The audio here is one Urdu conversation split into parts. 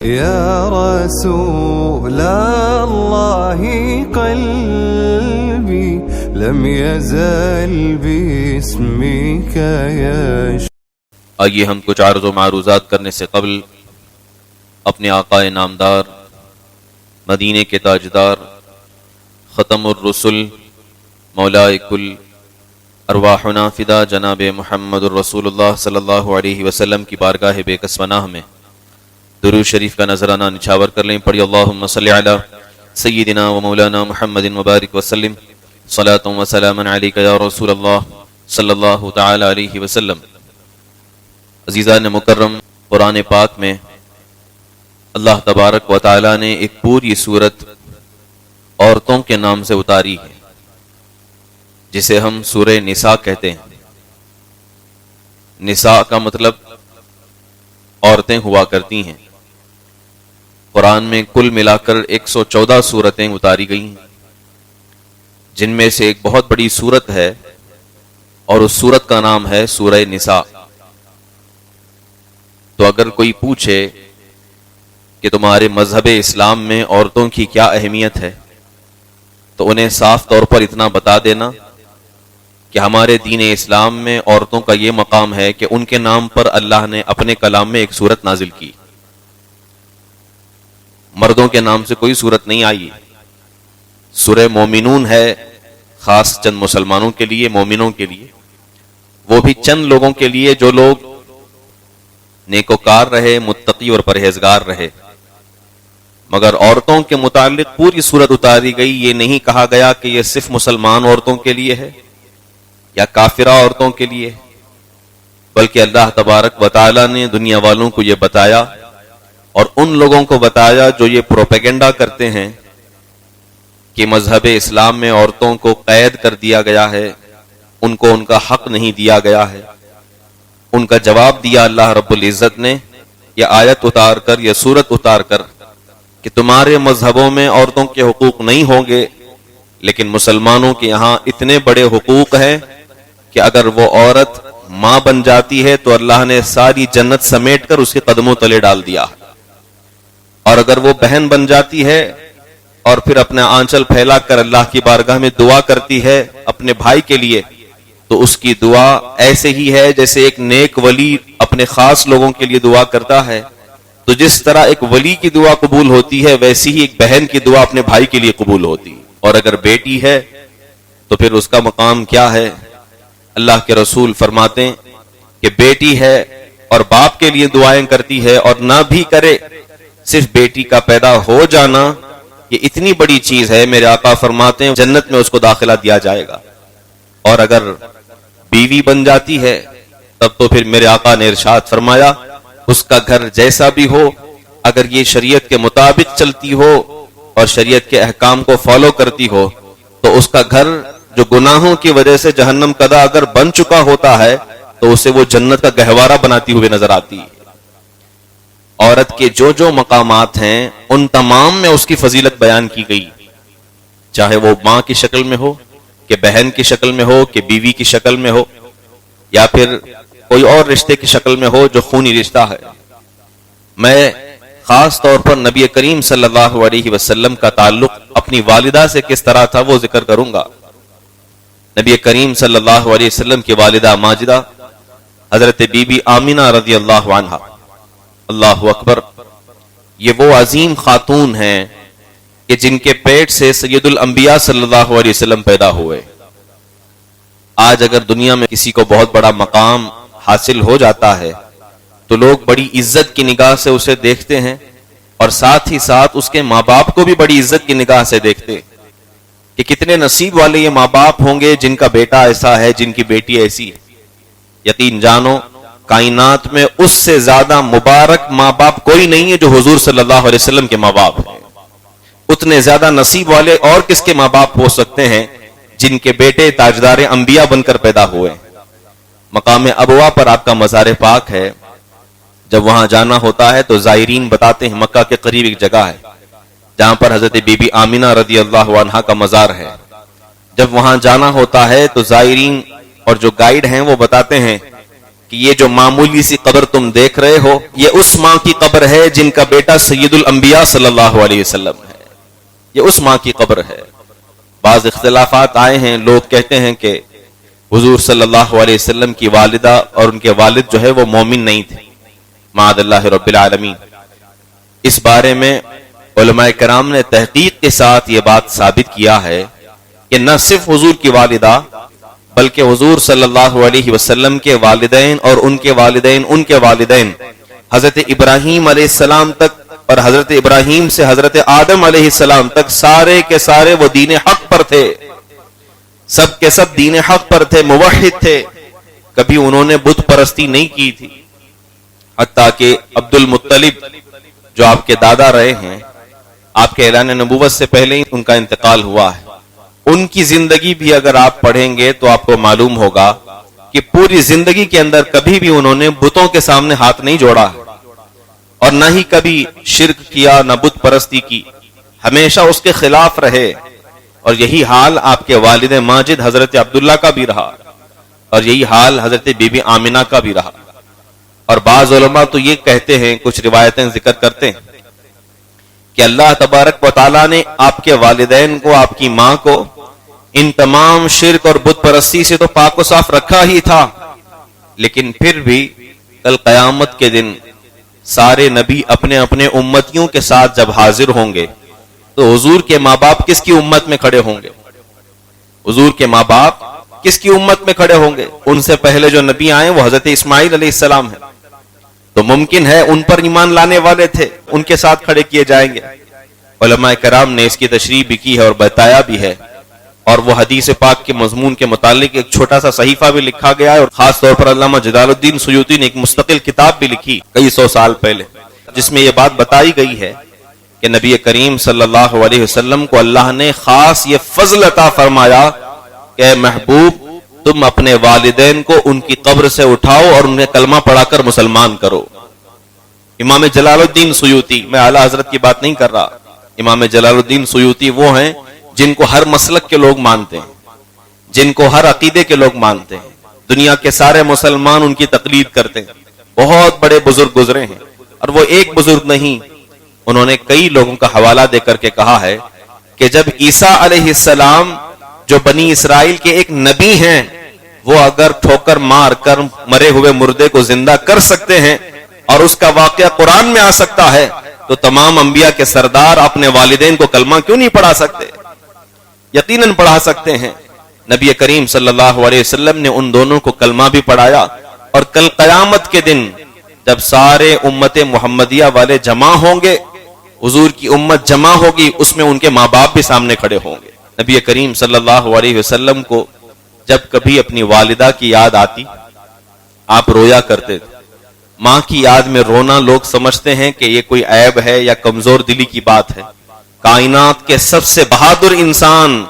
يا رسول الله قلبي لم يزل باسمك يشتاق. آئیے ہم کچھ عرض و معروضات کرنے سے قبل اپنے آقا نامدار، مدینے کے تاجدار، ختم الرسل، مولائے کل ارواحنا فدا جناب محمد الرسول اللہ صلی اللہ علیہ وسلم کی بارگاہ بے کس پناہ میں درود شریف کا نذرانہ نچھاور کر لیں. پڑھی اللہم صلی علی سیدنا و مولانا محمد مبارک وسلم صلاۃ و سلام علیک یا رسول اللہ صلی اللہ تعالی علیہ وسلم. عزیزان مکرم، قرآن پاک میں اللہ تبارک و تعالی نے ایک پوری سورت عورتوں کے نام سے اتاری ہے، جسے ہم سورہ نساء کہتے ہیں. نساء کا مطلب عورتیں ہوا کرتی ہیں. قرآن میں کل ملا کر 114 سورتیں اتاری گئی ہیں، جن میں سے ایک بہت بڑی سورت ہے اور اس سورت کا نام ہے سورہ نساء. تو اگر کوئی پوچھے کہ تمہارے مذہب اسلام میں عورتوں کی کیا اہمیت ہے، تو انہیں صاف طور پر اتنا بتا دینا کہ ہمارے دین اسلام میں عورتوں کا یہ مقام ہے کہ ان کے نام پر اللہ نے اپنے کلام میں ایک سورت نازل کی. مردوں کے نام سے کوئی سورت نہیں آئی. سورہ مومنون ہے خاص چند مسلمانوں کے لیے، مومنوں کے لیے، وہ بھی چند لوگوں کے لیے جو لوگ نیکوکار رہے، متقی اور پرہیزگار رہے. مگر عورتوں کے متعلق پوری سورت اتاری گئی. یہ نہیں کہا گیا کہ یہ صرف مسلمان عورتوں کے لیے ہے یا کافرہ عورتوں کے لیے، بلکہ اللہ تبارک و تعالی نے دنیا والوں کو یہ بتایا اور ان لوگوں کو بتایا جو یہ پروپیگنڈا کرتے ہیں کہ مذہب اسلام میں عورتوں کو قید کر دیا گیا ہے، ان کو ان کا حق نہیں دیا گیا ہے. ان کا جواب دیا اللہ رب العزت نے یہ آیت اتار کر، یہ سورت اتار کر کہ تمہارے مذہبوں میں عورتوں کے حقوق نہیں ہوں گے، لیکن مسلمانوں کے یہاں اتنے بڑے حقوق ہیں کہ اگر وہ عورت ماں بن جاتی ہے تو اللہ نے ساری جنت سمیٹ کر اس کے قدموں تلے ڈال دیا. اور اگر وہ بہن بن جاتی ہے اور پھر اپنا آنچل پھیلا کر اللہ کی بارگاہ میں دعا کرتی ہے اپنے بھائی کے لیے، تو اس کی دعا ایسے ہی ہے جیسے ایک نیک ولی اپنے خاص لوگوں کے لیے دعا کرتا ہے. تو جس طرح ایک ولی کی دعا قبول ہوتی ہے، ویسی ہی ایک بہن کی دعا اپنے بھائی کے لیے قبول ہوتی ہے. اور اگر بیٹی ہے تو پھر اس کا مقام کیا ہے؟ اللہ کے رسول فرماتے ہیں کہ بیٹی ہے اور باپ کے لیے دعائیں کرتی ہے، اور نہ بھی کرے، صرف بیٹی کا پیدا ہو جانا یہ اتنی بڑی چیز ہے. میرے آقا فرماتے ہیں جنت میں اس کو داخلہ دیا جائے گا. اور اگر بیوی بن جاتی ہے تب تو پھر میرے آقا نے ارشاد فرمایا اس کا گھر جیسا بھی ہو، اگر یہ شریعت کے مطابق چلتی ہو اور شریعت کے احکام کو فالو کرتی ہو، تو اس کا گھر جو گناہوں کی وجہ سے جہنم قدا اگر بن چکا ہوتا ہے تو اسے وہ جنت کا گہوارہ بناتی ہوئے نظر آتی ہے. عورت کے جو جو مقامات ہیں ان تمام میں اس کی فضیلت بیان کی گئی، چاہے وہ ماں کی شکل میں ہو، کہ بہن کی شکل میں ہو، کہ بیوی کی شکل میں ہو، یا پھر کوئی اور رشتے کی شکل میں ہو جو خونی رشتہ ہے. میں خاص طور پر نبی کریم صلی اللہ علیہ وسلم کا تعلق اپنی والدہ سے کس طرح تھا وہ ذکر کروں گا. نبی کریم صلی اللہ علیہ وسلم کی والدہ ماجدہ حضرت بی بی آمینہ رضی اللہ عنہا، اللہ اکبر، یہ وہ عظیم خاتون ہیں کہ جن کے پیٹ سے سید الانبیاء صلی اللہ علیہ وسلم پیدا ہوئے. آج اگر دنیا میں کسی کو بہت بڑا مقام حاصل ہو جاتا ہے تو لوگ بڑی عزت کی نگاہ سے اسے دیکھتے ہیں، اور ساتھ ہی ساتھ اس کے ماں باپ کو بھی بڑی عزت کی نگاہ سے دیکھتے ہیں کہ کتنے نصیب والے یہ ماں باپ ہوں گے جن کا بیٹا ایسا ہے، جن کی بیٹی ایسی ہے. یقین جانو کائنات میں اس سے زیادہ مبارک ماں باپ کوئی نہیں ہے جو حضور صلی اللہ علیہ وسلم کے ماں باپ ہیں. اتنے زیادہ نصیب والے اور کس کے ماں باپ ہو سکتے ہیں جن کے بیٹے تاجدار انبیاء بن کر پیدا ہوئے. مقام ابوا پر آپ کا مزار پاک ہے. جب وہاں جانا ہوتا ہے تو زائرین بتاتے ہیں مکہ کے قریب ایک جگہ ہے جہاں پر حضرت بی بی آمینہ رضی اللہ عنہا کا مزار ہے. جب وہاں جانا ہوتا ہے تو زائرین اور جو گائیڈ ہیں وہ بتاتے ہیں کہ یہ جو معمولی سی قبر تم دیکھ رہے ہو یہ اس ماں کی قبر ہے جن کا بیٹا سید الانبیاء صلی اللہ علیہ وسلم ہے. یہ اس ماں کی قبر ہے. بعض اختلافات آئے ہیں، لوگ کہتے ہیں کہ حضور صلی اللہ علیہ وسلم کی والدہ اور ان کے والد جو ہے وہ مومن نہیں تھے، معاذ اللہ رب العالمین. اس بارے میں علماء کرام نے تحقیق کے ساتھ یہ بات ثابت کیا ہے کہ نہ صرف حضور کی والدہ بلکہ حضور صلی اللہ علیہ وسلم کے والدین اور ان کے والدین حضرت ابراہیم علیہ السلام تک اور حضرت ابراہیم سے حضرت آدم علیہ السلام تک سارے کے سارے وہ دین حق پر تھے، سب کے سب دین حق پر تھے، موحد تھے، کبھی انہوں نے بت پرستی نہیں کی تھی. حتیٰ کہ عبد المطلب جو آپ کے دادا رہے ہیں، آپ کے اعلان نبوت سے پہلے ہی ان کا انتقال ہوا ہے. ان کی زندگی بھی اگر آپ پڑھیں گے تو آپ کو معلوم ہوگا کہ پوری زندگی کے اندر کبھی بھی انہوں نے بتوں کے سامنے ہاتھ نہیں جوڑا اور نہ ہی کبھی شرک کیا، نہ بت پرستی کی، ہمیشہ اس کے خلاف رہے. اور یہی حال آپ کے والد ماجد حضرت عبداللہ کا بھی رہا اور یہی حال حضرت بی بی آمنہ کا بھی رہا. اور بعض علماء تو یہ کہتے ہیں، کچھ روایتیں ذکر کرتے ہیں کہ اللہ تبارک و تعالیٰ نے آپ کے والدین کو، آپ کی ماں کو ان تمام شرک اور بت پرستی سے تو پاک و صاف رکھا ہی تھا، لیکن پھر بھی کل قیامت کے دن سارے نبی اپنے اپنے امتیوں کے ساتھ جب حاضر ہوں گے تو حضور کے ماں باپ کس کی امت میں کھڑے ہوں گے؟ حضور کے ماں باپ کس کی امت میں کھڑے ہوں گے؟ ان سے پہلے جو نبی آئے وہ حضرت اسماعیل علیہ السلام ہے، تو ممکن ہے ان پر ایمان لانے والے تھے، ان کے ساتھ کھڑے کیے جائیں گے. علماء کرام نے اس کی تشریح بھی کی ہے اور بتایا بھی ہے، اور وہ حدیث پاک کے مضمون کے متعلق ایک چھوٹا سا صحیفہ بھی لکھا گیا ہے، اور خاص طور پر علامہ جلال الدین سیوطی نے ایک مستقل کتاب بھی لکھی کئی سو سال پہلے، جس میں یہ بات بتائی گئی ہے کہ نبی کریم صلی اللہ علیہ وسلم کو اللہ نے خاص یہ فضل عطا فرمایا کہ اے محبوب تم اپنے والدین کو ان کی قبر سے اٹھاؤ اور انہیں کلمہ پڑھا کر مسلمان کرو. امام جلال الدین سیوطی، میں اعلیٰ حضرت کی بات نہیں کر رہا، امام جلال الدین سیوطی وہ ہیں جن کو ہر مسلک کے لوگ مانتے ہیں، جن کو ہر عقیدے کے لوگ مانتے ہیں، دنیا کے سارے مسلمان ان کی تقلید کرتے ہیں. بہت بڑے بزرگ گزرے ہیں، اور وہ ایک بزرگ نہیں، انہوں نے کئی لوگوں کا حوالہ دے کر کے کہا ہے کہ جب عیسیٰ علیہ السلام جو بنی اسرائیل کے ایک نبی ہیں، وہ اگر ٹھوکر مار کر مرے ہوئے مردے کو زندہ کر سکتے ہیں اور اس کا واقعہ قرآن میں آ سکتا ہے، تو تمام انبیاء کے سردار اپنے والدین کو کلمہ کیوں نہیں پڑھا سکتے؟ یقیناً پڑھا سکتے ہیں. نبی کریم صلی اللہ علیہ وسلم نے ان دونوں کو کلمہ بھی پڑھایا، اور کل قیامت کے دن جب سارے امت محمدیہ والے جمع ہوں گے، حضور کی امت جمع ہوگی، اس میں ان کے ماں باپ بھی سامنے کھڑے ہوں گے. نبی کریم صلی اللہ علیہ وسلم کو جب کبھی اپنی والدہ کی یاد آتی، آپ رویا کرتے تھے. ماں کی یاد میں رونا لوگ سمجھتے ہیں کہ یہ کوئی عیب ہے یا کمزور دلی کی بات ہے. کائنات کے سب سے بہادر انسان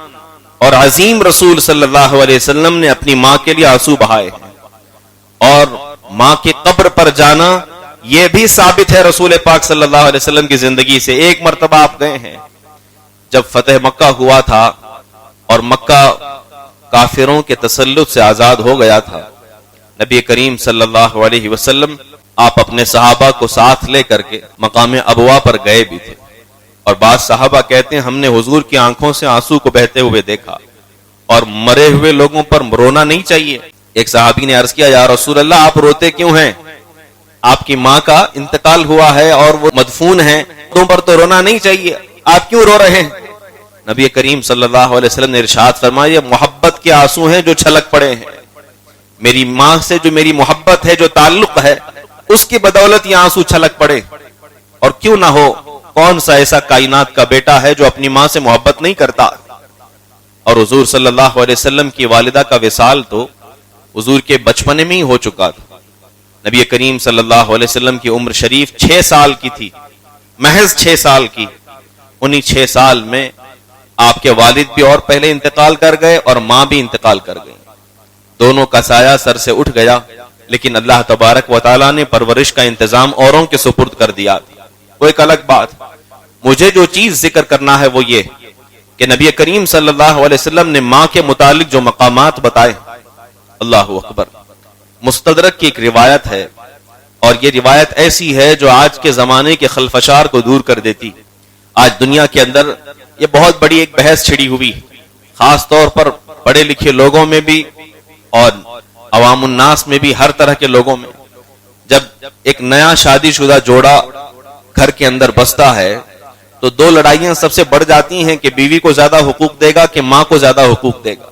اور عظیم رسول صلی اللہ علیہ وسلم نے اپنی ماں کے لیے آنسو بہائے ہیں، اور ماں کی قبر پر جانا یہ بھی ثابت ہے رسول پاک صلی اللہ علیہ وسلم کی زندگی سے. ایک مرتبہ آپ گئے ہیں جب فتح مکہ ہوا تھا اور مکہ کافروں کے تسلط سے آزاد ہو گیا تھا، نبی کریم صلی اللہ علیہ وسلم آپ اپنے صحابہ کو ساتھ لے کر کے مقام ابوا پر گئے بھی تھے. اور بعض صحابہ کہتے ہیں ہم نے حضور کی آنکھوں سے آنسو کو بہتے ہوئے دیکھا، اور مرے ہوئے لوگوں پر رونا نہیں چاہیے. ایک صحابی نے عرض کیا یا رسول اللہ آپ روتے کیوں ہیں؟ آپ کی ماں کا انتقال ہوا ہے اور وہ مدفون ہیں، تم پر تو رونا نہیں چاہیے، آپ کیوں رو رہے ہیں؟ نبی کریم صلی اللہ علیہ وسلم نے ارشاد فرمایا یہ محبت کے آنسو ہیں جو چھلک پڑے ہیں. میری ماں سے جو میری محبت ہے، جو تعلق ہے، اس کی بدولت یہ آنسو چھلک پڑے. اور کیوں نہ ہو، کون سا ایسا کائنات کا بیٹا ہے جو اپنی ماں سے محبت نہیں کرتا؟ اور حضور صلی اللہ علیہ وسلم کی والدہ کا وصال تو حضور کے بچپنے میں ہی ہو چکا تھا. نبی کریم صلی اللہ علیہ وسلم کی عمر شریف 6 سال کی تھی، محض 6 سال کی. انہی 6 سال میں آپ کے والد بھی اور پہلے انتقال کر گئے اور ماں بھی انتقال کر گئی. دونوں کا سایہ سر سے اٹھ گیا، لیکن اللہ تبارک و تعالیٰ نے پرورش کا انتظام اوروں کے سپرد کر دیا. وہ ایک الگ بات. مجھے جو چیز ذکر کرنا ہے وہ یہ کہ نبی کریم صلی اللہ علیہ وسلم نے ماں کے متعلق جو مقامات بتائے، اللہ اکبر. مستدرک کی ایک روایت ہے، اور یہ روایت ایسی ہے جو آج کے زمانے کے خلفشار کو دور کر دیتی. آج دنیا کے اندر یہ بہت بڑی ایک بحث چھڑی ہوئی، خاص طور پر پڑھے لکھے لوگوں میں بھی اور عوام الناس میں بھی، ہر طرح کے لوگوں میں. جب ایک نیا شادی شدہ جوڑا گھر کے اندر بستا ہے تو دو لڑائیاں سب سے بڑھ جاتی ہیں کہ بیوی کو زیادہ حقوق دے گا کہ ماں کو زیادہ حقوق دے گا.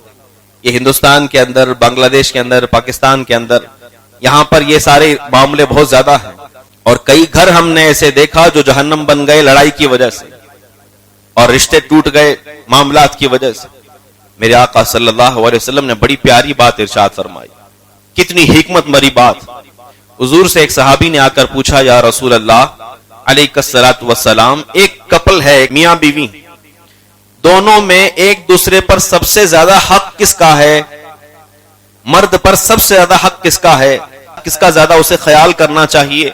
یہ ہندوستان کے اندر، بنگلہ دیش کے اندر، پاکستان کے اندر، یہاں پر یہ سارے معاملے بہت زیادہ ہیں. اور کئی گھر ہم نے ایسے دیکھا جو جہنم بن گئے لڑائی کی وجہ سے، اور رشتے ٹوٹ گئے معاملات کی وجہ سے. میرے آقا صلی اللہ علیہ وسلم نے بڑی پیاری بات ارشاد فرمائی، کتنی حکمت بھری بات. حضور سے ایک صحابی نے آ کر پوچھا، یا رسول اللہ علیہ الصلوۃ والسلام، ایک کپل ہے، میاں بیوی، دونوں میں ایک دوسرے پر سب سے زیادہ حق کس کا ہے؟ مرد پر سب سے زیادہ حق کس کا ہے؟ کس کا زیادہ اسے خیال کرنا چاہیے؟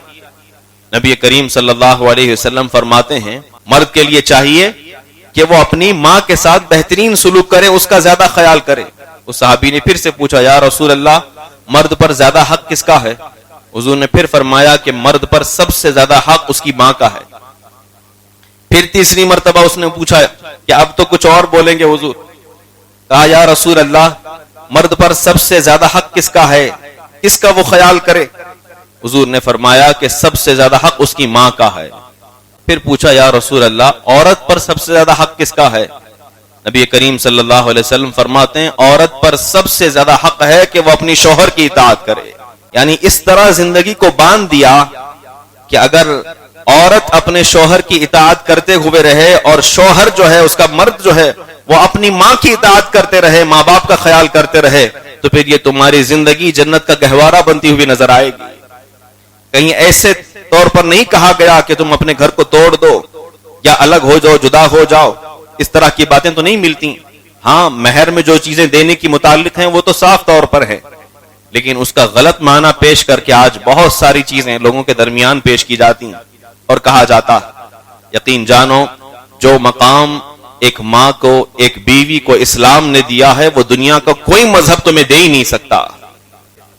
نبی کریم صلی اللہ علیہ وسلم فرماتے ہیں، مرد کے لیے چاہیے کہ وہ اپنی ماں کے ساتھ بہترین سلوک کرے، اس کا زیادہ خیال کرے. اس صحابی نے پھر سے پوچھا، یا رسول اللہ مرد پر زیادہ حق کس کا ہے؟ حضور نے پھر فرمایا کہ مرد پر سب سے زیادہ حق اس کی ماں کا ہے. پھر تیسری مرتبہ اس نے پوچھا کہ اب تو کچھ اور بولیں گے حضور. کہا، یا رسول اللہ مرد پر سب سے زیادہ حق کس کا ہے؟ کس کا وہ خیال کرے؟ حضور نے فرمایا کہ سب سے زیادہ حق اس کی ماں کا ہے. پھر پوچھا، یا رسول اللہ عورت پر سب سے زیادہ حق کس کا ہے؟ نبی کریم صلی اللہ علیہ وسلم فرماتے ہیں، عورت پر سب سے زیادہ حق ہے کہ وہ اپنی شوہر کی اطاعت کرے. یعنی اس طرح زندگی کو باندھ دیا کہ اگر عورت اپنے شوہر کی اطاعت کرتے ہوئے رہے اور شوہر جو ہے، اس کا مرد جو ہے، وہ اپنی ماں کی اطاعت کرتے رہے، ماں باپ کا خیال کرتے رہے، تو پھر یہ تمہاری زندگی جنت کا گہوارہ بنتی ہوئی نظر آئے گی. کہیں ایسے طور پر نہیں کہا گیا کہ تم اپنے گھر کو توڑ دو یا الگ ہو جاؤ، جدا ہو جاؤ. اس طرح کی باتیں تو نہیں ملتی. ہاں، مہر میں جو چیزیں دینے کی متعلق ہیں وہ تو صاف طور پر ہے، لیکن اس کا غلط معنی پیش کر کے آج بہت ساری چیزیں لوگوں کے درمیان پیش کی جاتی ہیں اور کہا جاتا، یقین جانو جو مقام ایک ماں کو، ایک بیوی کو اسلام نے دیا ہے، وہ دنیا کا کوئی مذہب تمہیں دے ہی نہیں سکتا.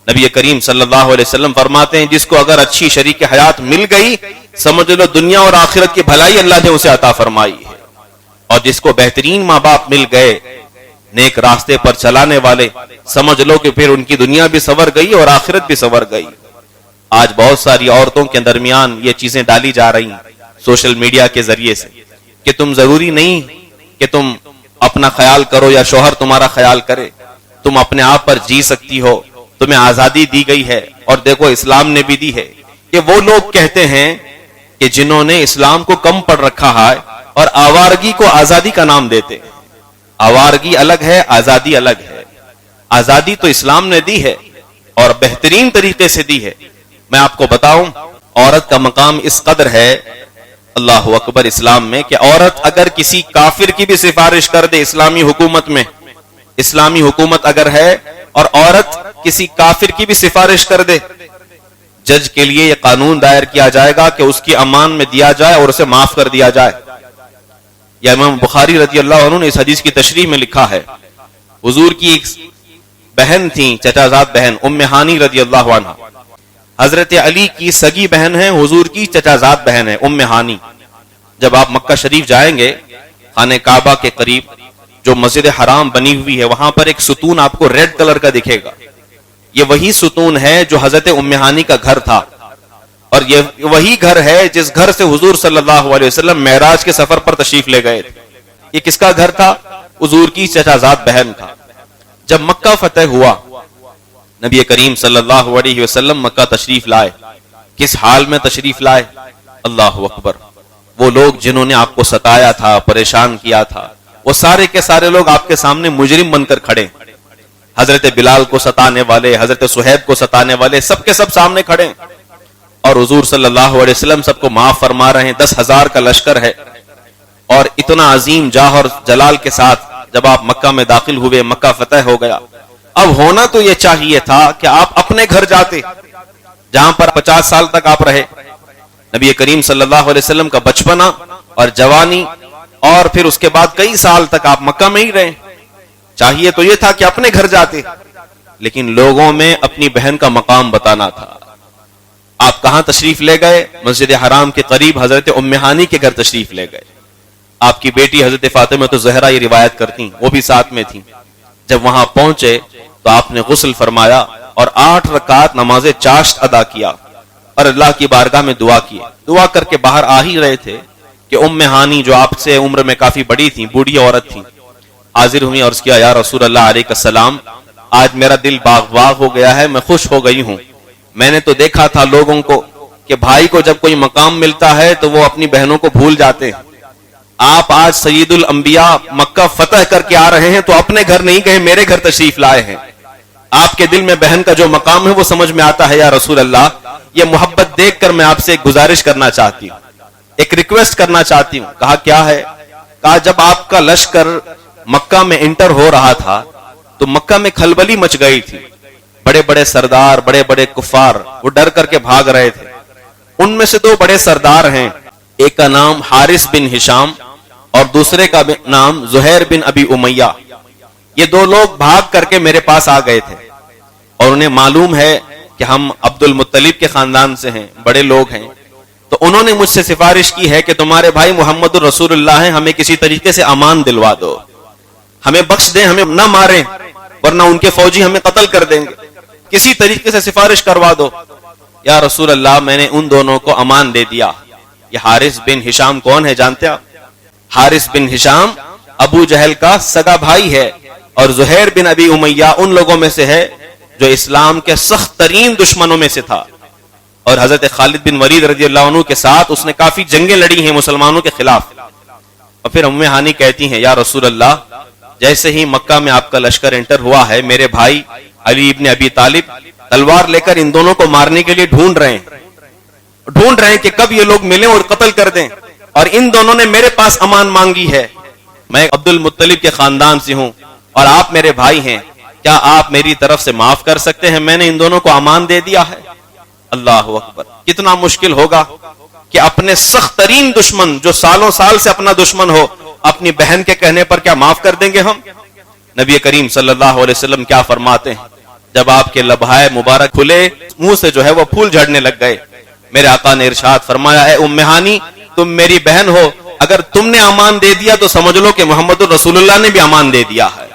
نبی کریم صلی اللہ علیہ وسلم فرماتے ہیں، جس کو اگر اچھی شریک حیات مل گئی، سمجھ لو دنیا اور آخرت کی بھلائی اللہ نے اسے عطا فرمائی ہے. اور جس کو بہترین ماں باپ مل گئے، نیک راستے پر چلانے والے، سمجھ لو کہ پھر ان کی دنیا بھی سنور گئی اور آخرت بھی سنور گئی. آج بہت ساری عورتوں کے درمیان یہ چیزیں ڈالی جا رہی ہیں سوشل میڈیا کے ذریعے سے کہ تم ضروری نہیں کہ تم اپنا خیال کرو یا شوہر تمہارا خیال کرے، تم اپنے آپ پر جی سکتی ہو، تمہیں آزادی دی گئی ہے. اور دیکھو اسلام نے بھی دی ہے. کہ وہ لوگ کہتے ہیں کہ جنہوں نے اسلام کو کم پڑھ رکھا ہے اور آوارگی کو آزادی کا نام دیتے. آوارگی الگ ہے، آزادی الگ ہے. آزادی تو اسلام نے دی ہے اور بہترین طریقے سے دی ہے. میں آپ کو بتاؤں، عورت کا مقام اس قدر ہے، اللہ اکبر، اسلام میں، کہ عورت اگر کسی کافر کی بھی سفارش کر دے اسلامی حکومت میں، اسلامی حکومت اگر ہے اور عورت کسی کافر کی بھی سفارش کر دے، جج کے لیے یہ قانون دائر کیا جائے گا کہ اس کی امان میں دیا جائے اور اسے معاف کر دیا جائے. یا امام بخاری رضی اللہ عنہ نے اس حدیث کی تشریح میں لکھا ہے، حضور کی ایک بہن تھی، چچا زاد بہن، ام ہانی رضی اللہ عنہ، حضرت علی کی سگی بہن ہے، حضور کی چچا زاد بہن ہے ام ہانی. جب آپ مکہ شریف جائیں گے، خانہ کعبہ کے قریب جو مسجد حرام بنی ہوئی ہے، وہاں پر ایک ستون آپ کو ریڈ کلر کا دکھے گا. یہ وہی ستون ہے جو حضرت ام ہانی کا گھر تھا، اور یہ وہی گھر ہے جس گھر سے حضور صلی اللہ علیہ وسلم معراج کے سفر پر تشریف لے گئے تھے. یہ کس کا گھر تھا؟ حضور کی چچا زاد بہن کا. جب مکہ فتح ہوا، نبی کریم صلی اللہ علیہ وسلم مکہ تشریف لائے. کس حال میں تشریف لائے؟ اللہ اکبر. وہ لوگ جنہوں نے آپ کو ستایا تھا، پریشان کیا تھا، وہ سارے کے سارے لوگ آپ کے سامنے مجرم بن کر کھڑے. حضرت بلال کو ستانے والے، حضرت صہیب کو ستانے والے، سب کے سب سامنے کھڑے، اور حضور صلی اللہ علیہ وسلم سب کو معاف فرما رہے ہیں. 10,000 کا لشکر ہے، اور اتنا عظیم جاہ اور جلال کے ساتھ جب آپ مکہ میں داخل ہوئے، مکہ فتح ہو گیا. اب ہونا تو یہ چاہیے تھا کہ آپ اپنے گھر جاتے جہاں پر 50 سال تک آپ رہے. نبی کریم صلی اللہ علیہ وسلم کا بچپنا اور جوانی اور پھر اس کے بعد کئی سال تک آپ مکہ میں ہی رہے. چاہیے تو یہ تھا کہ اپنے گھر جاتے، لیکن لوگوں میں اپنی بہن کا مقام بتانا تھا. آپ کہاں تشریف لے گئے؟ مسجد حرام کے قریب حضرت ام ہانی کے گھر تشریف لے گئے. آپ کی بیٹی حضرت فاطمہ زہرا یہ روایت کرتی، وہ بھی ساتھ میں تھیں. جب وہاں پہنچے تو آپ نے غسل فرمایا اور 8 رکعت نماز چاشت ادا کیا اور اللہ کی بارگاہ میں دعا کی. دعا کر کے باہر آ ہی رہے تھے کہ ام ہانی جو آپ سے عمر میں کافی بڑی تھیں، بوڑھی عورت تھیں، حاضر ہوئی اور اس کیا یا رسول اللہ علیہ السلام، آج میرا دل باغ باغ ہو گیا ہے، میں خوش ہو گئی ہوں. میں نے تو دیکھا تھا لوگوں کو کہ بھائی کو جب کوئی مقام ملتا ہے تو وہ اپنی بہنوں کو بھول جاتے ہیں. آپ آج سید الانبیاء مکہ فتح کر کے آ رہے ہیں تو اپنے گھر نہیں گئے، میرے گھر تشریف لائے ہیں. آپ کے دل میں بہن کا جو مقام ہے وہ سمجھ میں آتا ہے یا رسول اللہ. یہ محبت دیکھ کر میں آپ سے ایک گزارش کرنا چاہتی ہوں، ایک ریکویسٹ کرنا چاہتی ہوں. کہا کیا ہے؟ کہا جب آپ کا لشکر مکہ میں انٹر ہو رہا تھا تو مکہ میں کھلبلی مچ گئی تھی. بڑے بڑے سردار، بڑے بڑے کفار وہ ڈر کر کے بھاگ رہے تھے. ان میں سے 2 بڑے سردار ہیں، ایک کا نام حارث بن ہشام اور دوسرے کا نام زہیر بن ابی امیہ. یہ 2 لوگ بھاگ کر کے میرے پاس آ گئے تھے اور انہیں معلوم ہے کہ ہم عبد المطلب کے خاندان سے ہیں، بڑے لوگ ہیں. تو انہوں نے مجھ سے سفارش کی ہے کہ تمہارے بھائی محمد الرسول اللہ ہیں، ہمیں کسی طریقے سے امان دلوا دو، ہمیں بخش دیں، ہمیں نہ ماریں ورنہ ان کے فوجی ہمیں قتل کر دیں گے، کسی طریقے سے سفارش کروا دو. یا رسول اللہ میں نے ان دونوں کو امان دے دیا. یہ حارث بن ہشام کون ہے جانتے آپ؟ حارث بن ہشام ابو جہل کا سگا بھائی ہے اور زہیر بن ابی امیہ ان لوگوں میں سے ہے جو اسلام کے سخت ترین دشمنوں میں سے تھا اور حضرت خالد بن ولید رضی اللہ عنہ کے ساتھ اس نے کافی جنگیں لڑی ہیں مسلمانوں کے خلاف. اور پھر ام ہانی کہتی ہیں یا رسول اللہ جیسے ہی مکہ میں آپ کا لشکر انٹر ہوا ہے میرے بھائی علی ابن ابی طالب تلوار لے کر ان دونوں کو مارنے کے لیے ڈھونڈ رہے ہیں کہ کب یہ لوگ ملیں اور قتل کر دیں، اور ان دونوں نے میرے پاس امان مانگی ہے. میں عبد المطلب کے خاندان سے ہوں اور آپ میرے بھائی ہیں، کیا آپ میری طرف سے معاف کر سکتے ہیں؟ میں نے ان دونوں کو امان دے دیا ہے. اللہ اکبر. کتنا مشکل ہوگا کہ اپنے سخت ترین دشمن جو سالوں سال سے اپنا دشمن ہو اپنی بہن کے کہنے پر کیا معاف کر دیں گے ہم؟ نبی کریم صلی اللہ علیہ وسلم کیا فرماتے ہیں؟ جب آپ کے لبھائے مبارک کھلے منہ سے جو ہے وہ پھول جھڑنے لگ گئے. میرے آقا نے ارشاد فرمایا اے ام ہانی تم میری بہن ہو، اگر تم نے امان دے دیا تو سمجھ لو کہ محمد الرسول اللہ نے بھی امان دے دیا ہے،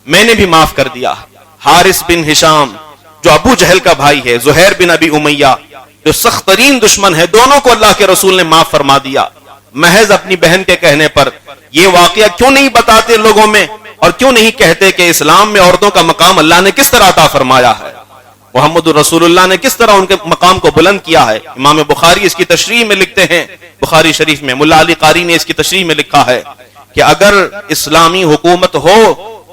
میں نے بھی معاف کر دیا. حارث بن ہشام جو ابو جہل کا بھائی ہے، زہیر بن ابی امیہ جو سخت ترین دشمن ہے، دونوں کو اللہ کے رسول نے معاف فرما دیا محض اپنی بہن کے کہنے پر. یہ واقعہ کیوں نہیں بتاتے لوگوں میں اور کیوں نہیں کہتے کہ اسلام میں عورتوں کا مقام اللہ نے کس طرح عطا فرمایا ہے، محمد الرسول اللہ نے کس طرح ان کے مقام کو بلند کیا ہے. امام بخاری اس کی تشریح میں لکھتے ہیں، بخاری شریف میں ملا علی قاری نے اس کی تشریح میں لکھا ہے کہ اگر اسلامی حکومت ہو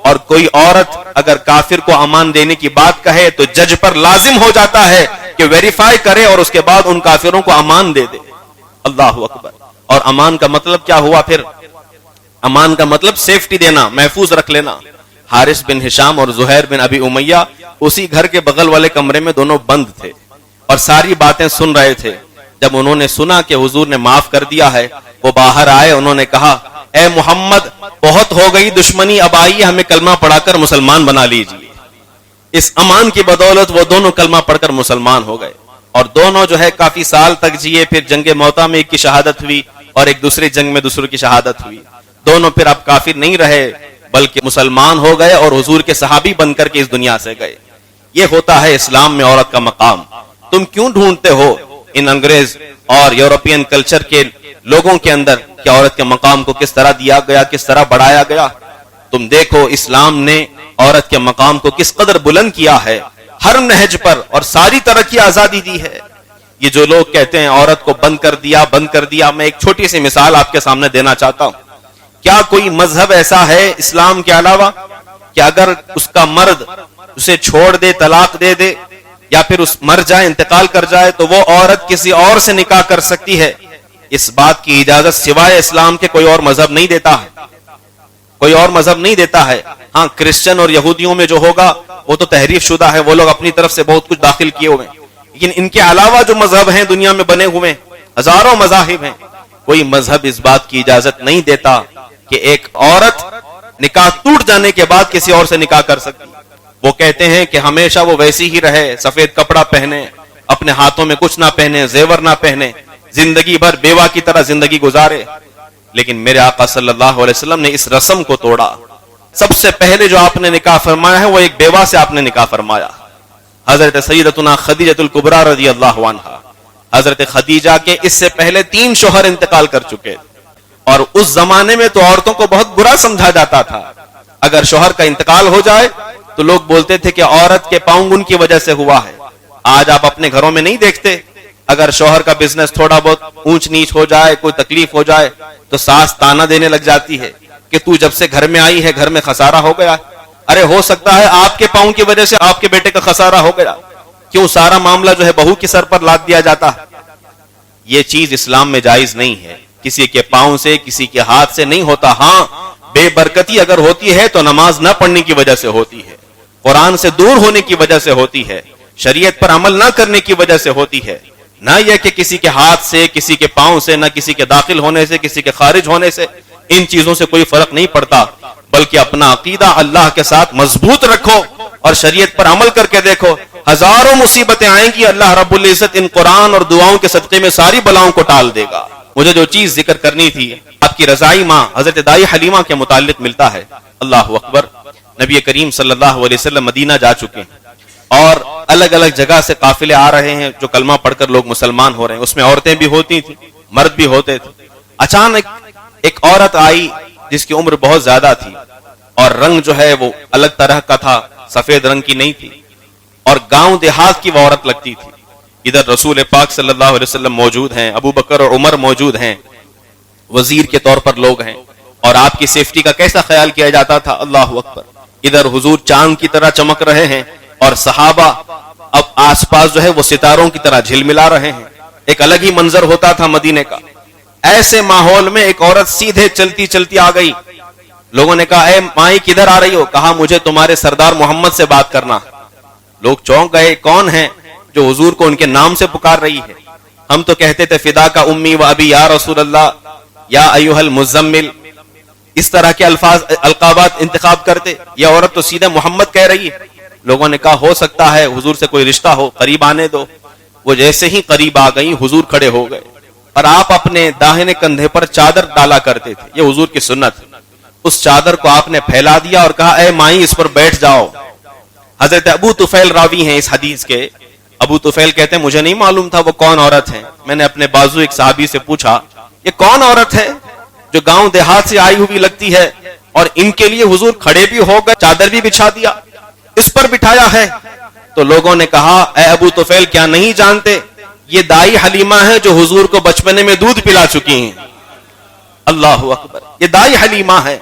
اور کوئی عورت اگر کافر کو امان دینے کی بات کہے تو جج پر لازم ہو جاتا ہے کہ ویریفائی کرے اور اس کے بعد ان کافروں کو امان دے دے. اللہ اکبر. اور امان کا مطلب کیا ہوا پھر؟ امان کا مطلب سیفٹی دینا، محفوظ رکھ لینا. حارث بن ہشام اور زہیر بن ابی امیہ اسی گھر کے بغل والے کمرے میں دونوں بند تھے اور ساری باتیں سن رہے تھے. جب انہوں نے سنا کہ حضور نے معاف کر دیا ہے وہ باہر آئے. انہوں نے کہا اے محمد بہت ہو گئی دشمنی، اب آئیے ہمیں کلمہ پڑھا کر مسلمان بنا لیجیے. اس امان کی بدولت وہ دونوں کلمہ پڑھ کر مسلمان ہو گئے اور دونوں جو ہے کافی سال تک جیے. پھر جنگ موتا میں ایک کی شہادت ہوئی اور ایک دوسری جنگ میں دوسرے کی شہادت ہوئی. دونوں پھر اب کافر نہیں رہے بلکہ مسلمان ہو گئے اور حضور کے صحابی بن کر کے اس دنیا سے گئے. یہ ہوتا ہے اسلام میں عورت کا مقام. تم کیوں ڈھونڈتے ہو ان انگریز اور یورپین کلچر کے لوگوں کے اندر کہ عورت کے مقام کو کس طرح دیا گیا، کس طرح بڑھایا گیا؟ تم دیکھو اسلام نے عورت کے مقام کو کس قدر بلند کیا ہے، ہر نہج پر، اور ساری طرح کی آزادی دی ہے. یہ جو لوگ کہتے ہیں عورت کو بند کر دیا، میں ایک چھوٹی سی مثال آپ کے سامنے دینا چاہتا ہوں. کیا کوئی مذہب ایسا ہے اسلام کے علاوہ کہ اگر اس کا مرد اسے چھوڑ دے، طلاق دے دے یا پھر اس مر جائے، انتقال کر جائے تو وہ عورت کسی اور سے نکاح کر سکتی ہے؟ اس بات کی اجازت سوائے اسلام کے کوئی اور مذہب نہیں دیتا ہے، کوئی اور مذہب نہیں دیتا ہے. ہاں کرسچن اور یہودیوں میں جو ہوگا وہ تو تحریف شدہ ہے، وہ لوگ اپنی طرف سے بہت کچھ داخل کیے ہوئے ہیں. لیکن ان کے علاوہ جو مذہب ہیں دنیا میں بنے ہوئے ہزاروں مذاہب ہیں، کوئی مذہب اس بات کی اجازت نہیں دیتا کہ ایک عورت نکاح ٹوٹ جانے کے بعد کسی اور سے نکاح کر سکتی. وہ کہتے ہیں کہ ہمیشہ وہ ویسی ہی رہے، سفید کپڑا پہنے، اپنے ہاتھوں میں کچھ نہ پہنے، زیور نہ پہنے، زندگی بھر بیوہ کی طرح زندگی گزارے. لیکن میرے آقا صلی اللہ علیہ وسلم نے اس رسم کو توڑا. سب سے پہلے جو آپ نے نکاح فرمایا ہے وہ ایک بیوہ سے آپ نے نکاح فرمایا. حضرت سیدتنا خدیجہ الکبریٰ رضی اللہ عنہا. حضرت خدیجہ کے اس سے پہلے 3 شوہر انتقال کر چکے، اور اس زمانے میں تو عورتوں کو بہت برا سمجھا جاتا تھا. اگر شوہر کا انتقال ہو جائے تو لوگ بولتے تھے کہ عورت کے پاؤں ان کی وجہ سے ہوا ہے. آج آپ اپنے گھروں میں نہیں دیکھتے، اگر شوہر کا بزنس تھوڑا بہت اونچ نیچ ہو جائے، کوئی تکلیف ہو جائے تو ساس تانا دینے لگ جاتی ہے کہ تو جب سے گھر میں آئی ہے گھر میں خسارہ ہو گیا. ارے ہو سکتا ہے آپ کے پاؤں کی وجہ سے آپ کے بیٹے کا خسارہ ہو گیا، کیوں سارا معاملہ جو ہے بہو کے سر پر لاد دیا جاتا ہے؟ یہ چیز اسلام میں جائز نہیں ہے. کسی کے پاؤں سے کسی کے ہاتھ سے نہیں ہوتا. ہاں بے برکتی اگر ہوتی ہے تو نماز نہ پڑھنے کی وجہ سے ہوتی ہے، قرآن سے دور ہونے کی وجہ سے ہوتی ہے، شریعت پر عمل نہ کرنے کی وجہ سے ہوتی ہے. نہ یہ کہ کسی کے ہاتھ سے، کسی کے پاؤں سے، نہ کسی کے داخل ہونے سے، کسی کے خارج ہونے سے، ان چیزوں سے کوئی فرق نہیں پڑتا. بلکہ اپنا عقیدہ اللہ کے ساتھ مضبوط رکھو اور شریعت پر عمل کر کے دیکھو. ہزاروں مصیبتیں آئیں گی، اللہ رب العزت ان قرآن اور دعاؤں کے صدقے میں ساری بلاؤں کو ٹال دے گا. مجھے جو چیز ذکر کرنی تھی آپ کی رضائی ماں حضرت دائی حلیمہ کے متعلق ملتا ہے. اللہ اکبر. نبی کریم صلی اللہ علیہ وسلم مدینہ جا چکے ہیں اور الگ الگ جگہ سے قافلے آ رہے ہیں جو کلمہ پڑھ کر لوگ مسلمان ہو رہے ہیں. اس میں عورتیں بھی ہوتی تھیں، مرد بھی ہوتے تھے. اچانک ایک عورت آئی جس کی عمر بہت زیادہ تھی اور رنگ جو ہے وہ الگ طرح کا تھا، سفید رنگ کی نہیں تھی، اور گاؤں دیہات کی وہ عورت لگتی تھی. ادھر رسول پاک صلی اللہ علیہ وسلم موجود ہیں، ابو بکر اور عمر موجود ہیں، وزیر کے طور پر لوگ ہیں، اور آپ کی سیفٹی کا کیسا خیال کیا جاتا تھا. اللہ اکبر. ادھر حضور چاند کی طرح چمک رہے ہیں اور صحابہ اب آس پاس جو ہے وہ ستاروں کی طرح جھلملا رہے ہیں. ایک الگ ہی منظر ہوتا تھا مدینے کا. ایسے ماحول میں ایک عورت سیدھے چلتی چلتی آ گئی. لوگوں نے کہا اے مائی کدھر آ رہی ہو؟ کہا مجھے تمہارے سردار محمد سے بات کرنا. لوگ چونک گئے، کون ہیں جو حضور کو ان کے نام سے پکار رہی ہے؟ ہم تو کہتے تھے فدا کا امی و ابی یا رسول اللہ، یا ایھا المزمل، اس طرح کے الفاظ القابات انتخاب کرتے. یہ عورت تو سیدھے محمد کہہ رہی ہے. لوگوں نے کہا ہو سکتا ہے حضور سے کوئی رشتہ ہو، قریب آنے دو. وہ جیسے ہی قریب آ گئی حضور کھڑے ہو گئے اور آپ اپنے داہنے کندھے پر چادر ڈالا کرتے تھے. یہ حضور کی سنت. اس چادر کو آپ نے پھیلا دیا اور کہا اے مائی اس پر بیٹھ جاؤ. حضرت ابو طفیل راوی ہیں اس حدیث کے. ابو طفیل کہتے ہیں مجھے نہیں معلوم تھا وہ کون عورت ہے. میں نے اپنے بازو ایک صحابی سے پوچھا یہ کون عورت ہے جو گاؤں دیہات سے آئی ہوئی لگتی ہے اور ان کے لیے حضور کھڑے بھی ہو گئے، چادر بھی بچھا دیا، اس پر بٹھایا ہے. تو لوگوں نے کہا اے ابو طفیل کیا نہیں جانتے یہ دائی حلیمہ ہے جو حضور کو بچپنے میں دودھ پلا چکی ہیں. اللہ اکبر. یہ دائی حلیمہ ہے.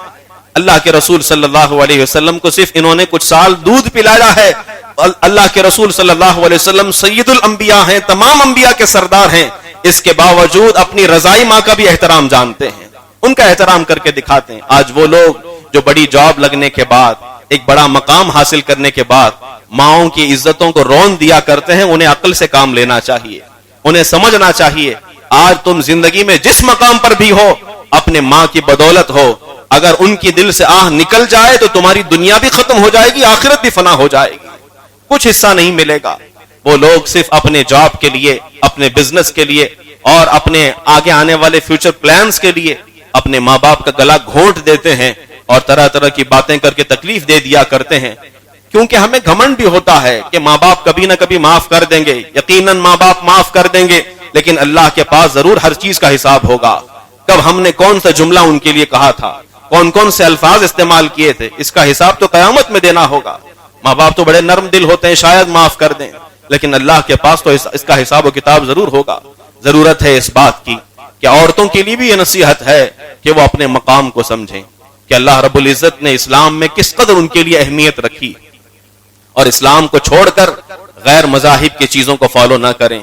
اللہ کے رسول صلی اللہ علیہ وسلم کو صرف انہوں نے کچھ سال دودھ پلایا ہے. اللہ کے رسول صلی اللہ علیہ وسلم سید الانبیاء ہیں، تمام انبیاء کے سردار ہیں. اس کے باوجود اپنی رضائی ماں کا بھی احترام جانتے ہیں، ان کا احترام کر کے دکھاتے ہیں. آج وہ لوگ جو بڑی جاب لگنے کے بعد، ایک بڑا مقام حاصل کرنے کے بعد ماؤں کی عزتوں کو رون دیا کرتے ہیں، انہیں عقل سے کام لینا چاہیے، انہیں سمجھنا چاہیے آج تم زندگی میں جس مقام پر بھی ہو اپنے ماں کی بدولت ہو. اگر ان کی دل سے آہ نکل جائے تو تمہاری دنیا بھی ختم ہو جائے گی، آخرت بھی فنا ہو جائے گی، کچھ حصہ نہیں ملے گا. وہ لوگ صرف اپنے جاب کے لیے، اپنے بزنس کے لیے اور اپنے آگے آنے والے فیوچر پلانز کے لیے اپنے ماں باپ کا گلا گھونٹ دیتے ہیں اور طرح طرح کی باتیں کر کے تکلیف دے دیا کرتے ہیں. کیونکہ ہمیں گھمنڈ بھی ہوتا ہے کہ ماں باپ کبھی نہ کبھی معاف کر دیں گے. یقیناً ماں باپ معاف کر دیں گے، لیکن اللہ کے پاس ضرور ہر چیز کا حساب ہوگا. کب ہم نے کون سا جملہ ان کے لیے کہا تھا، کون کون سے الفاظ استعمال کیے تھے، اس کا حساب تو قیامت میں دینا ہوگا. ماں باپ تو بڑے نرم دل ہوتے ہیں، شاید معاف کر دیں، لیکن اللہ کے پاس تو اس کا حساب و کتاب ضرور ہوگا. ضرورت ہے اس بات کی کہ عورتوں کے لیے بھی یہ نصیحت ہے کہ وہ اپنے مقام کو سمجھیں کہ اللہ رب العزت نے اسلام میں کس قدر ان کے لیے اہمیت رکھی، اور اسلام کو چھوڑ کر غیر مذاہب کی چیزوں کو فالو نہ کریں،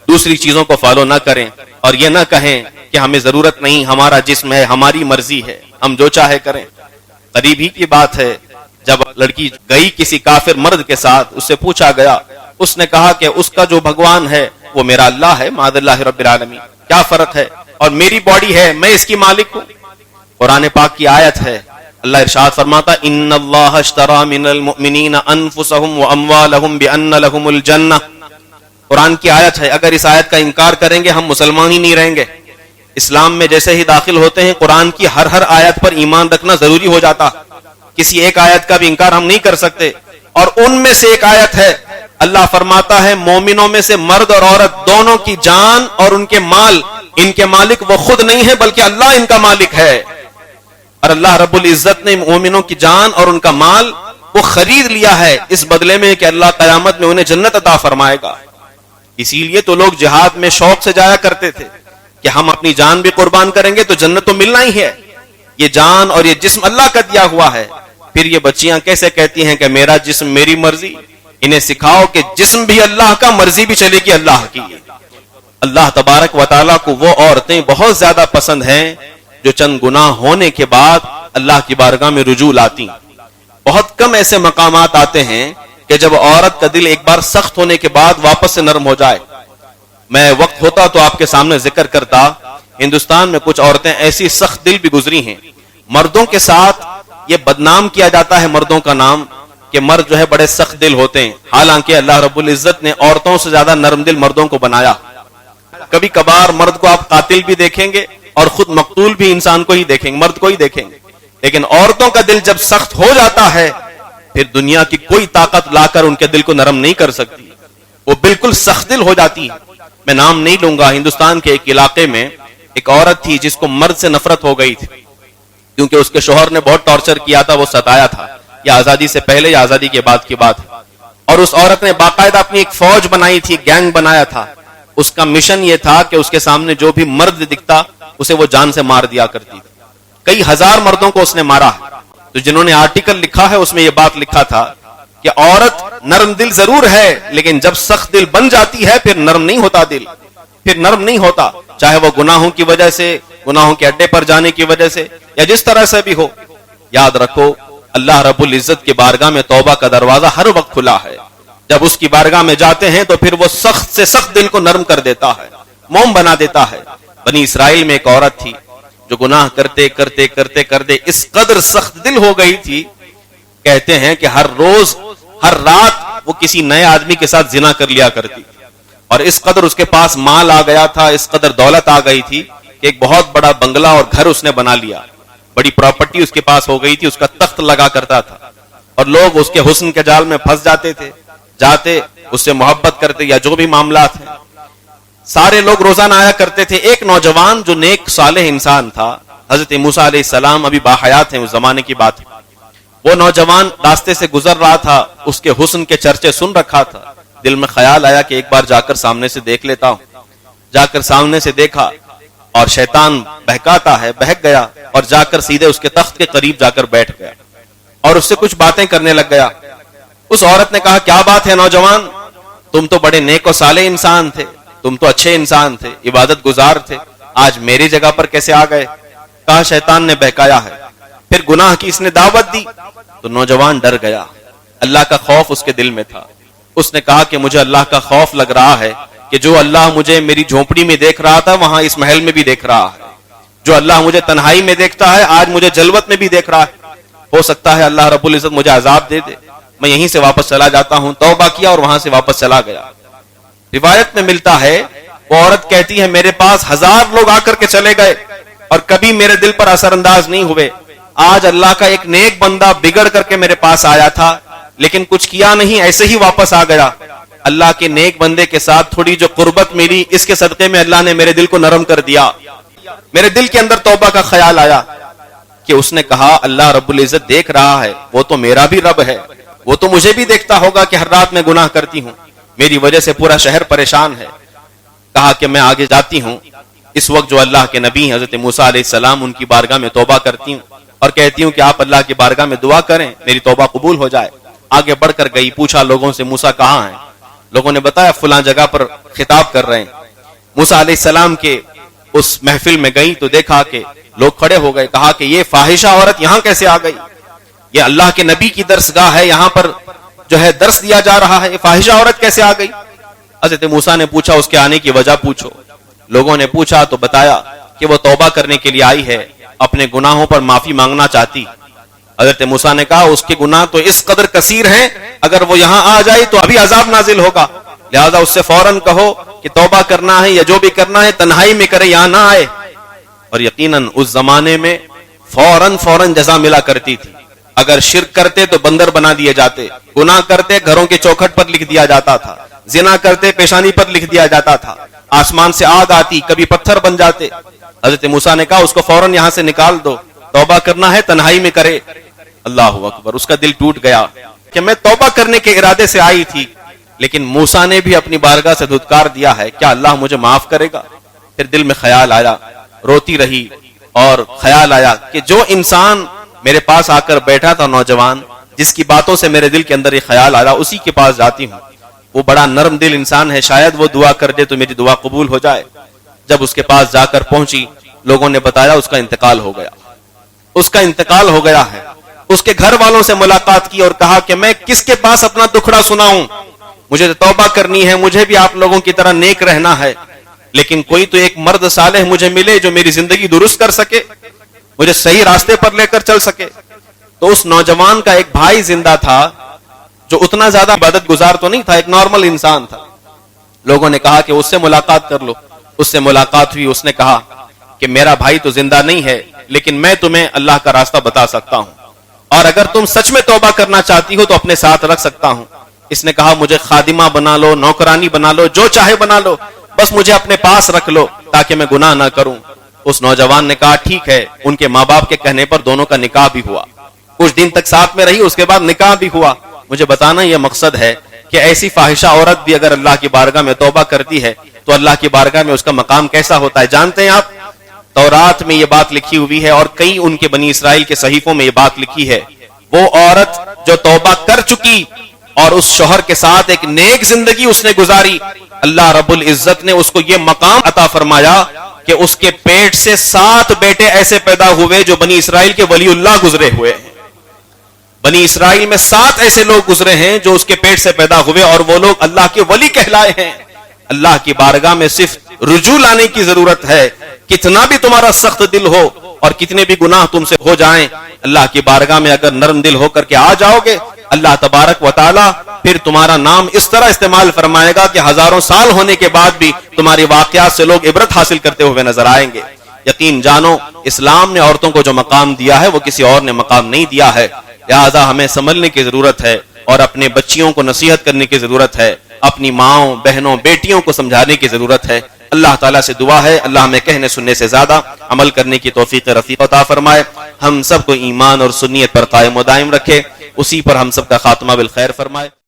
دوسری چیزوں کو فالو نہ کریں، اور یہ نہ کہیں کہ ہمیں ضرورت نہیں، ہمارا جسم ہے، ہماری مرضی ہے، ہم جو چاہے کریں. قریب ہی کی بات ہے جب لڑکی گئی کسی کافر مرد کے ساتھ، اس سے پوچھا گیا، اس نے کہا کہ اس کا جو بھگوان ہے وہ میرا اللہ ہے، معاذ اللہ رب العالمین، کیا فرق ہے، اور میری باڈی ہے، میں اس کی مالک ہوں. قرآن پاک کی آیت ہے اللہ ارشاد فرماتا ان اللہ اشترى من المؤمنین انفسهم واموالهم بان لهم الجنہ. قرآن کی آیت ہے، اگر اس آیت کا انکار کریں گے ہم مسلمان ہی نہیں رہیں گے. اسلام میں جیسے ہی داخل ہوتے ہیں قرآن کی ہر آیت پر ایمان رکھنا ضروری ہو جاتا. کسی ایک آیت کا بھی انکار ہم نہیں کر سکتے. اور ان میں سے ایک آیت ہے، اللہ فرماتا ہے مومنوں میں سے مرد اور عورت دونوں کی جان اور ان کے مال، ان کے مالک وہ خود نہیں ہے بلکہ اللہ ان کا مالک ہے. اور اللہ رب العزت نے مومنوں کی جان اور ان کا مال وہ خرید لیا ہے اس بدلے میں کہ اللہ قیامت میں انہیں جنت عطا فرمائے گا. اسی لیے تو لوگ جہاد میں شوق سے جایا کرتے تھے کہ ہم اپنی جان بھی قربان کریں گے تو جنت تو ملنا ہی ہے. یہ جان اور یہ جسم اللہ کا دیا ہوا ہے. پھر یہ بچیاں کیسے کہتی ہیں کہ میرا جسم میری مرضی؟ انہیں سکھاؤ کہ جسم بھی اللہ کا، مرضی بھی چلے گی اللہ کی. اللہ تبارک و تعالیٰ کو وہ عورتیں بہت زیادہ پسند ہیں جو چند گناہ ہونے کے بعد اللہ کی بارگاہ میں رجوع لاتی. بہت کم ایسے مقامات آتے ہیں کہ جب عورت کا دل ایک بار سخت ہونے کے بعد واپس سے نرم ہو جائے. میں وقت ہوتا تو آپ کے سامنے ذکر کرتا، ہندوستان میں کچھ عورتیں ایسی سخت دل بھی گزری ہیں. مردوں کے ساتھ یہ بدنام کیا جاتا ہے مردوں کا نام کہ مرد جو ہے بڑے سخت دل ہوتے ہیں، حالانکہ اللہ رب العزت نے عورتوں سے زیادہ نرم دل مردوں کو بنایا. کبھی کبھار مرد کو آپ قاتل بھی دیکھیں گے اور خود مقتول بھی انسان کو ہی دیکھیں گے، مرد کو ہی دیکھیں گے. لیکن عورتوں کا دل جب سخت ہو جاتا ہے پھر دنیا کی کوئی طاقت لا کر ان کے دل کو نرم نہیں کر سکتی. وہ بالکل سخت دل ہو جاتی ہے. میں نام نہیں لوں گا، ہندوستان کے ایک علاقے میں ایک عورت تھی جس کو مرد سے نفرت ہو گئی تھی کیونکہ اس کے شوہر نے بہت ٹارچر کیا تھا، وہ ستایا تھا. یا آزادی سے پہلے یا آزادی کے بعد کی بات ہے. اور اس عورت نے باقاعدہ اپنی ایک فوج بنائی تھی، گینگ بنایا تھا. اس کا مشن یہ تھا کہ اس کے سامنے جو بھی مرد دکھتا اسے وہ جان سے مار دیا کرتی تھی. کئی ہزار مردوں کو اس نے مارا. تو جنہوں نے آرٹیکل لکھا ہے اس میں یہ بات لکھا تھا کہ عورت نرم دل ضرور ہے لیکن جب سخت دل بن جاتی ہے پھر نرم نہیں ہوتا دل، پھر نرم نہیں ہوتا، چاہے وہ گناہوں کی وجہ سے، گناہوں کے اڈے پر جانے کی وجہ سے یا جس طرح سے بھی ہو. یاد رکھو اللہ رب العزت کی بارگاہ میں توبہ کا دروازہ ہر وقت کھلا ہے. جب اس کی بارگاہ میں جاتے ہیں تو پھر وہ سخت سے سخت دل کو نرم کر دیتا ہے، موم بنا دیتا ہے. بنی اسرائیل میں ایک عورت تھی جو گناہ کرتے کرتے کرتے کرتے اس قدر سخت دل ہو گئی تھی، کہتے ہیں کہ ہر روز ہر رات وہ کسی نئے آدمی کے ساتھ زنا کر لیا کرتی. اور اس قدر اس کے پاس مال آ گیا تھا، اس قدر دولت آ گئی تھی کہ ایک بہت بڑا بنگلہ اور گھر اس نے بنا لیا. بڑی پراپرٹی اس کے پاس ہو گئی تھی، اس کا تخت لگا کرتا تھا. اور لوگ اس کے حسن کے جال میں پھنس جاتے تھے، جاتے اس سے محبت کرتے یا جو بھی معاملات ہیں. سارے لوگ روزانہ آیا کرتے تھے. ایک نوجوان جو نیک صالح انسان تھا، حضرت موسیٰ علیہ السلام ابھی باحیات ہیں، اس زمانے کی بات ہے. وہ نوجوان راستے سے گزر رہا تھا، اس کے حسن کے چرچے سن رکھا تھا. دل میں خیال آیا کہ ایک بار جا کر سامنے سے دیکھ لیتا ہوں. جا کر سامنے سے دیکھا اور شیطان بہکاتا ہے، بہک گیا اور جا کر سیدھے اس کے تخت کے قریب جا کر بیٹھ گیا اور اس سے کچھ باتیں کرنے لگ گیا. اس عورت نے کہا کیا بات ہے نوجوان، تم تو بڑے نیک و صالح انسان تھے، تم تو اچھے انسان تھے، عبادت گزار تھے، آج میری جگہ پر کیسے آ گئے؟ کہا شیطان نے بہکایا ہے. پھر گناہ کی اس نے دعوت دی تو نوجوان ڈر گیا. اللہ کا خوف اس کے دل میں تھا. اس نے کہا کہ مجھے اللہ کا خوف لگ رہا ہے کہ جو اللہ مجھے میری جھونپڑی میں دیکھ رہا تھا وہاں اس محل میں بھی دیکھ رہا ہے. جو اللہ مجھے تنہائی میں دیکھتا ہے آج مجھے جلوت میں بھی دیکھ رہا ہے. ہو سکتا ہے اللہ رب العزت مجھے عذاب دے دے. میں یہیں سے واپس چلا جاتا ہوں. توبہ کیا اور وہاں سے واپس چلا گیا. روایت میں ملتا ہے وہ عورت کہتی ہے میرے پاس 1000 لوگ آ کر کے چلے گئے اور کبھی میرے دل پر اثر انداز نہیں ہوئے. آج اللہ کا ایک نیک بندہ بگڑ کر کے میرے پاس آیا تھا لیکن کچھ کیا نہیں، ایسے ہی واپس آ گیا. اللہ کے نیک بندے کے ساتھ تھوڑی جو قربت ملی اس کے صدقے میں اللہ نے میرے دل کو نرم کر دیا. میرے دل کے اندر توبہ کا خیال آیا کہ اس نے کہا اللہ رب العزت دیکھ رہا ہے، وہ تو میرا بھی رب ہے، وہ تو مجھے بھی دیکھتا ہوگا کہ ہر رات میں گناہ کرتی ہوں، میری وجہ سے پورا شہر پریشان ہے. کہا کہ میں آگے جاتی ہوں. اس وقت جو اللہ کے نبی حضرت موسیٰ علیہ السلام ان کی بارگاہ میں توبہ کرتی ہوں اور کہتی ہوں کہ آپ اللہ کی بارگاہ میں دعا کریں میری توبہ قبول ہو جائے. آگے بڑھ کر گئی، پوچھا لوگوں سے موسیٰ کہاں ہیں؟ لوگوں نے بتایا فلاں جگہ پر خطاب کر رہے ہیں. موسیٰ علیہ السلام کے اس محفل میں گئی تو دیکھا کہ لوگ کھڑے ہو گئے. کہا کہ یہ فاحشہ عورت یہاں کیسے آ گئی؟ یہ اللہ کے نبی کی درسگاہ ہے، یہاں پر جو ہے درس دیا جا رہا ہے، یہ فاحشہ عورت کیسے آ گئی؟ حضرت موسیٰ نے پوچھا اس کے آنے کی وجہ پوچھو. لوگوں نے پوچھا تو بتایا کہ وہ توبہ کرنے کے لیے آئی ہے، اپنے گناہوں پر معافی مانگنا چاہتی. حضرت موسیٰ نے کہا اس کے گناہ تو اس قدر کثیر ہیں، اگر وہ یہاں آ جائے تو ابھی عذاب نازل ہوگا، لہذا اس سے فوراً کہو کہ توبہ کرنا ہے یا جو بھی کرنا ہے تنہائی میں کرے، یہاں نہ آئے۔ اور یقیناً اس زمانے میں فوراً جزا ملا کرتی تھی، اگر شرک کرتے تو بندر بنا دیے جاتے، گناہ کرتے گھروں کے چوکھٹ پر لکھ دیا جاتا تھا، زنا کرتے پیشانی پر لکھ دیا جاتا تھا، آسمان سے آگ آتی، کبھی پتھر بن جاتے۔ حضرت موسیٰ نے کہا اس کو فوراً یہاں سے نکال دو، توبہ کرنا ہے تنہائی میں کرے۔ اللہ اکبر، اس کا دل ٹوٹ گیا کہ میں توبہ کرنے کے ارادے سے آئی تھی، لیکن موسیٰ نے بھی اپنی بارگاہ سے دھتکار دیا ہے، کیا اللہ مجھے معاف کرے گا؟ پھر دل میں خیال آیا، روتی رہی، اور خیال آیا کہ جو انسان میرے پاس آ کر بیٹھا تھا، نوجوان جس کی باتوں سے میرے دل کے اندر یہ خیال آیا، اسی کے پاس جاتی ہوں، وہ بڑا نرم دل انسان ہے، شاید وہ دعا کر دے تو میری دعا قبول ہو جائے۔ جب اس کے پاس جا کر پہنچی، لوگوں نے بتایا اس کا انتقال ہو گیا، اس کا انتقال ہو گیا ہے۔ اس کے گھر والوں سے ملاقات کی اور کہا کہ میں کس کے پاس اپنا دکھڑا سناؤں، مجھے توبہ کرنی ہے، مجھے بھی آپ لوگوں کی طرح نیک رہنا ہے، لیکن کوئی تو ایک مرد صالح مجھے ملے جو میری زندگی درست کر سکے، مجھے صحیح راستے پر لے کر چل سکے۔ تو اس نوجوان کا ایک بھائی زندہ تھا جو اتنا زیادہ عبادت گزار تو نہیں تھا، ایک نارمل انسان تھا۔ لوگوں نے کہا کہ اس سے ملاقات کر لو، اس سے ملاقات ہوئی، اس نے کہا کہ میرا بھائی تو زندہ نہیں ہے، لیکن میں تمہیں اللہ کا راستہ بتا سکتا ہوں، اور اگر تم سچ میں توبہ کرنا چاہتی ہو تو اپنے ساتھ رکھ سکتا ہوں۔ اس نے کہا مجھے خادمہ بنا لو، نوکرانی بنا لو، جو چاہے بنا لو، بس مجھے اپنے پاس رکھ لو تاکہ میں گناہ نہ کروں۔ اس نوجوان نے کہا ٹھیک ہے، ان کے ماں باپ کے کہنے پر دونوں کا نکاح بھی ہوا، کچھ دن تک ساتھ میں رہی، اس کے بعد نکاح بھی ہوا۔ مجھے بتانا یہ مقصد ہے کہ ایسی فاحشہ عورت بھی اگر اللہ کی بارگاہ میں توبہ کرتی ہے تو اللہ کی بارگاہ میں اس کا مقام کیسا ہوتا ہے جانتے ہیں آپ؟ تورات میں یہ بات لکھی ہوئی ہے اور کئی ان کے بنی اسرائیل کے صحیفوں میں یہ بات لکھی ہے، وہ عورت جو توبہ کر چکی اور اس شوہر کے ساتھ ایک نیک زندگی اس نے گزاری، اللہ رب العزت نے اس کو یہ مقام عطا فرمایا کہ اس کے پیٹ سے 7 بیٹے ایسے پیدا ہوئے جو بنی اسرائیل کے ولی اللہ گزرے ہوئے ہیں۔ بنی اسرائیل میں 7 ایسے لوگ گزرے ہیں جو اس کے پیٹ سے پیدا ہوئے اور وہ لوگ اللہ کے ولی کہلائے ہیں۔ اللہ کی بارگاہ میں صرف رجوع لانے کی ضرورت ہے، کتنا بھی تمہارا سخت دل ہو اور کتنے بھی گناہ تم سے ہو جائیں، اللہ کی بارگاہ میں اگر نرم دل ہو کر کے آ جاؤ گے، اللہ تبارک و تعالی پھر تمہارا نام اس طرح استعمال فرمائے گا کہ ہزاروں سال ہونے کے بعد بھی تمہاری واقعات سے لوگ عبرت حاصل کرتے ہوئے نظر آئیں گے۔ یقین جانو اسلام نے عورتوں کو جو مقام دیا ہے وہ کسی اور نے مقام نہیں دیا ہے، لہذا ہمیں سنبھلنے کی ضرورت ہے اور اپنے بچیوں کو نصیحت کرنے کی ضرورت ہے، اپنی ماؤں بہنوں بیٹیوں کو سمجھانے کی ضرورت ہے۔ اللہ تعالیٰ سے دعا ہے اللہ ہمیں کہنے سننے سے زیادہ عمل کرنے کی توفیق رفیق عطا فرمائے، ہم سب کو ایمان اور سنیت پر قائم و دائم رکھے، اسی پر ہم سب کا خاتمہ بالخیر فرمائے۔